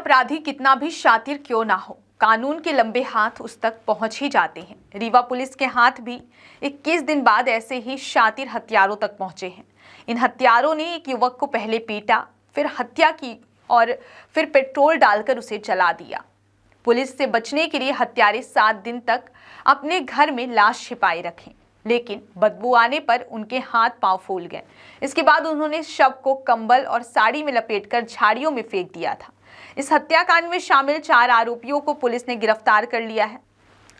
अपराधी कितना भी शातिर क्यों ना हो, कानून के लंबे हाथ उस तक पहुंच ही जाते हैं। रीवा पुलिस के हाथ भी 21 दिन बाद ऐसे ही शातिर हत्यारों तक पहुंचे हैं। इन हत्यारों ने एक युवक को पहले पीटा, फिर हत्या की और फिर पेट्रोल डालकर उसे जला दिया। पुलिस से बचने के लिए हत्यारे 7 दिन तक अपने घर में लाश छिपाए रखे, लेकिन बदबू आने पर उनके हाथ पांव फूल गए। इसके बाद उन्होंने शव को कंबल और साड़ी में लपेटकर झाड़ियों में फेंक दिया था। इस हत्याकांड में शामिल 4 आरोपियों को पुलिस ने गिरफ्तार कर लिया है।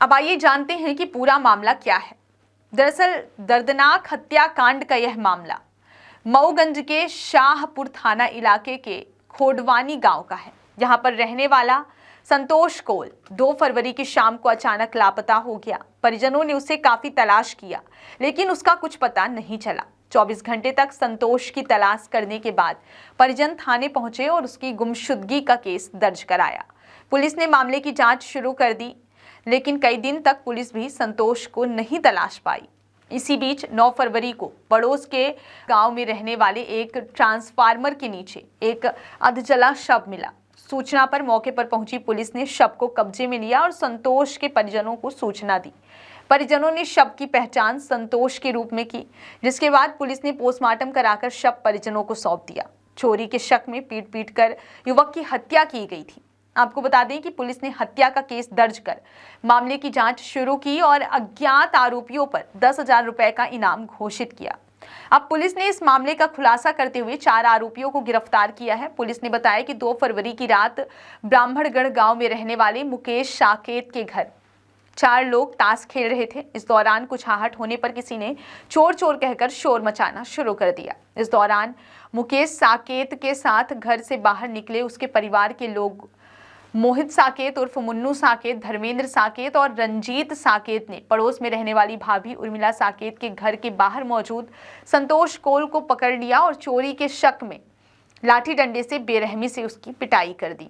अब आइए जानते हैं कि पूरा मामला क्या है। दरअसल दर्दनाक हत्याकांड का यह मामला मऊगंज के शाहपुर थाना इलाके के खोडवानी गांव का है। यहाँ पर रहने वाला संतोष कोल 2 फरवरी की शाम को अचानक लापता हो गया। परिजनों ने उसे काफी तलाश किया, लेकिन उसका कुछ पता नहीं चला। 24 घंटे तक संतोष की तलाश करने के बाद परिजन थाने पहुंचे और उसकी गुमशुदगी का केस दर्ज कराया। पुलिस ने मामले की जांच शुरू कर दी, लेकिन कई दिन तक पुलिस भी संतोष को नहीं तलाश पाई। इसी बीच 9 फरवरी को पड़ोस के गांव में रहने वाले एक ट्रांसफार्मर के नीचे एक अधजला शव मिला। सूचना पर मौके पर पहुंची पुलिस ने शव को कब्जे में लिया और संतोष के परिजनों को सूचना दी। परिजनों ने शव की पहचान संतोष के रूप में की, जिसके बाद पुलिस ने पोस्टमार्टम कराकर शव परिजनों को सौंप दिया। चोरी के शक में पीट कर युवक की हत्या की गई थी। आपको बता दें कि पुलिस ने हत्या का केस दर्ज कर मामले की जांच शुरू की और अज्ञात आरोपियों पर 10,000 रुपए का इनाम घोषित किया। अब पुलिस ने इस मामले का खुलासा करते हुए 4 आरोपियों को गिरफ्तार किया है। पुलिस ने बताया कि 2 फरवरी की रात ब्राह्मणगढ़ गांव में रहने वाले मुकेश साकेत के घर 4 लोग ताश खेल रहे थे। इस दौरान कुछ आहट होने पर किसी ने चोर चोर कहकर शोर मचाना शुरू कर दिया। इस दौरान मुकेश साकेत के साथ घर से बाहर निकले उसके परिवार के लोग मोहित साकेत उर्फ मुन्नू साकेत, धर्मेंद्र साकेत और रंजीत साकेत ने पड़ोस में रहने वाली भाभी उर्मिला साकेत के घर के बाहर मौजूद संतोष कोल को पकड़ लिया और चोरी के शक में लाठी डंडे से बेरहमी से उसकी पिटाई कर दी।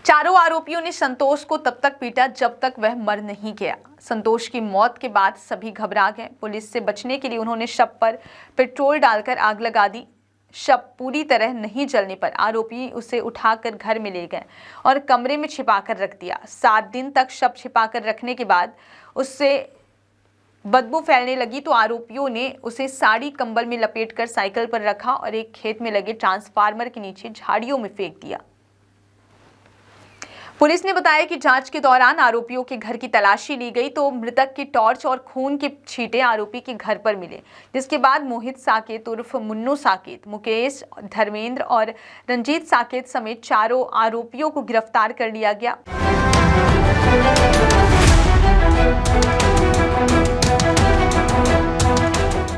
चारों आरोपियों ने संतोष को तब तक पीटा जब तक वह मर नहीं गया। संतोष की मौत के बाद सभी घबरा गए। पुलिस से बचने के लिए उन्होंने शव पर पेट्रोल डालकर आग लगा दी। शव पूरी तरह नहीं जलने पर आरोपी उसे उठाकर घर में ले गए और कमरे में छिपाकर रख दिया। 7 दिन तक शव छिपाकर रखने के बाद उससे बदबू फैलने लगी तो आरोपियों ने उसे साड़ी कंबल में लपेटकर साइकिल पर रखा और एक खेत में लगे ट्रांसफार्मर के नीचे झाड़ियों में फेंक दिया। पुलिस ने बताया कि जांच के दौरान आरोपियों के घर की तलाशी ली गई तो मृतक की टॉर्च और खून के छींटे आरोपी के घर पर मिले, जिसके बाद मोहित साकेत उर्फ मुन्नू साकेत, मुकेश, धर्मेंद्र और रंजीत साकेत समेत 4 आरोपियों को गिरफ्तार कर लिया गया।